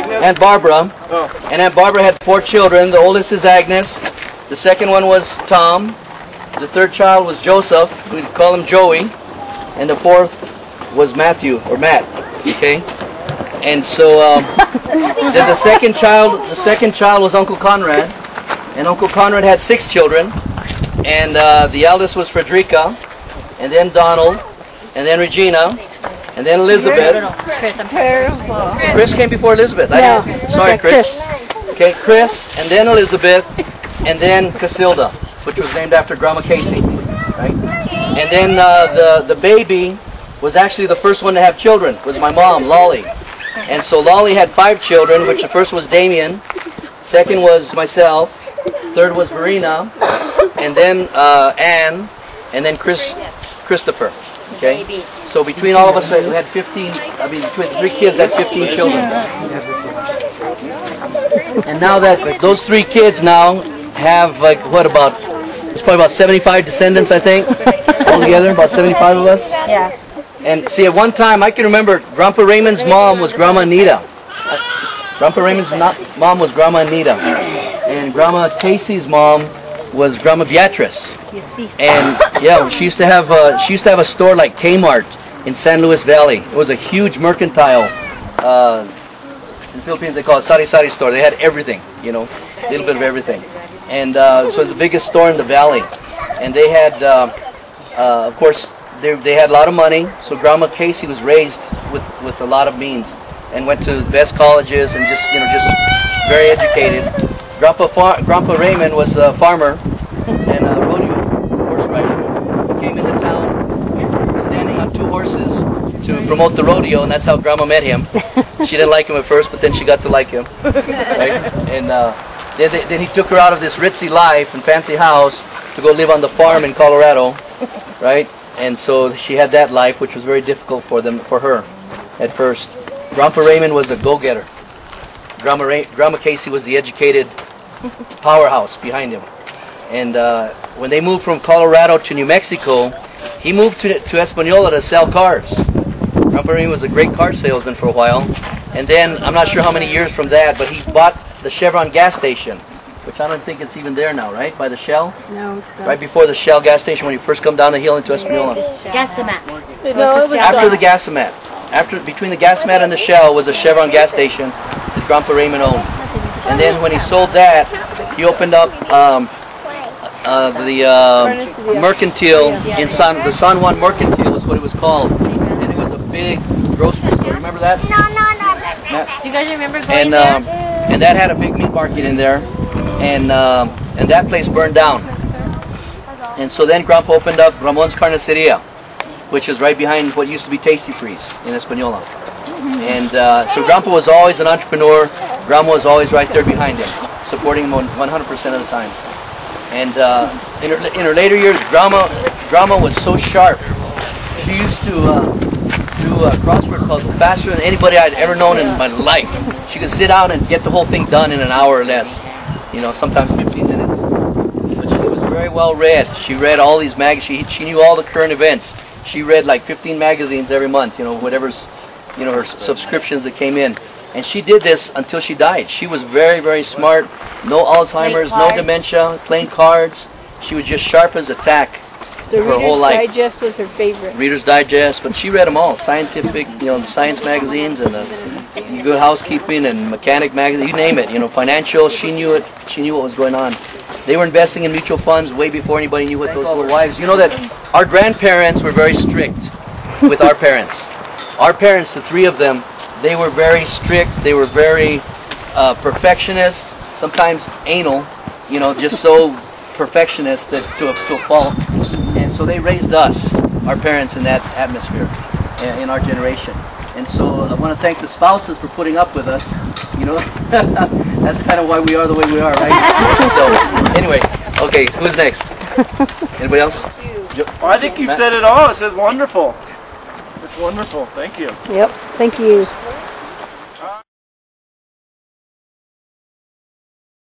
Aunt Barbara. And Aunt Barbara had 4 children. The oldest is Agnes. The second one was Tom. The third child was Joseph. We'd call him Joey. And the fourth was Matthew, or Matt. Okay? And so then the second child was Uncle Conrad. And Uncle Conrad had 6 children. And the eldest was Frederica. And then Donald. And then Regina. And then Elizabeth. Chris, I'm terrible. Chris came before Elizabeth. No. Sorry, Chris. Okay, Chris, and then Elizabeth, and then Casilda, which was named after Grandma Casey. Right? And then the baby was actually the first one to have children, was my mom, Lolly. And so Lolly had 5 children, which the first was Damien, second was myself, third was Verena, and then Anne, and then Christopher. Okay, so between all of us, we had 15. I mean, between the 3 kids, had 15 children. And now that those 3 kids now have like what about? There's probably about 75 descendants, I think, altogether. About 75 of us. Yeah. And see, at one time, I can remember Grandpa Raymond's mom was Grandma Anita. Grandpa Raymond's mom was Grandma Anita, and Grandma Casey's mom was Grandma Beatrice. And yeah, she used to have a store like Kmart in San Luis Valley. It was a huge mercantile. In the Philippines they call it sari-sari store. They had everything, you know, a little bit of everything. And so it was the biggest store in the valley. And they had, of course, they had a lot of money. So Grandma Casey was raised with a lot of means and went to the best colleges and just very educated. Grandpa Raymond was a farmer and a rodeo horse rider. He came into town standing on 2 horses to promote the rodeo, and that's how Grandma met him. She didn't like him at first, but then she got to like him. Right? And then he took her out of this ritzy life and fancy house to go live on the farm in Colorado, right? And so she had that life, which was very difficult for her at first. Grandpa Raymond was a go-getter. Grandma Casey was the educated powerhouse behind him. And when they moved from Colorado to New Mexico, he moved to Espanola to sell cars. Grandpa Raymond was a great car salesman for a while. And then, I'm not sure how many years from that, but he bought the Chevron gas station, which I don't think it's even there now, right? By the Shell? No, it's not. Right before the Shell gas station when you first come down the hill into Espanola. Gasomat. No, it was after the Gasomat. Between the Gasomat and the Shell was a Chevron gas station that Grandpa Raymond owned. And then when he sold that, he opened up the mercantile in the San Juan Mercantile is what it was called. And it was a big grocery store. Remember that? No. Do you guys remember going there? And that had a big meat market in there. And that place burned down. And so then Grandpa opened up Ramon's Carniceria, which is right behind what used to be Tasty Freeze in Espanola. And so Grandpa was always an entrepreneur. Grandma was always right there behind him, supporting him 100% of the time. And in her later years, Grandma was so sharp. She used to do a crossword puzzle faster than anybody I'd ever known in my life. She could sit down and get the whole thing done in an hour or less, you know, sometimes 15 minutes. But she was very well read. She read all these magazines. She knew all the current events. She read like 15 magazines every month, you know, whatever's, you know, her subscriptions that came in. And she did this until she died. She was very, very smart. No Alzheimer's, no dementia, playing cards. She was just sharp as a tack her whole life. Reader's Digest was her favorite. Reader's Digest, but she read them all. Scientific, you know, the science magazines and the Good Housekeeping and Mechanic magazine, you name it. You know, financial. She knew it. She knew what was going on. They were investing in mutual funds way before anybody knew what those were. Wives, you know that our grandparents were very strict with our parents. Our parents, the 3 of them, they were very strict. They were very perfectionists, sometimes anal, you know, just so perfectionist that to a fault. And so they raised us, our parents, in that atmosphere, in our generation. And so I want to thank the spouses for putting up with us. You know, that's kind of why we are the way we are, right? So anyway, okay, who's next? Anybody else? Well, I think you've said it all. It says wonderful. It's wonderful. Thank you. Yep. Thank you.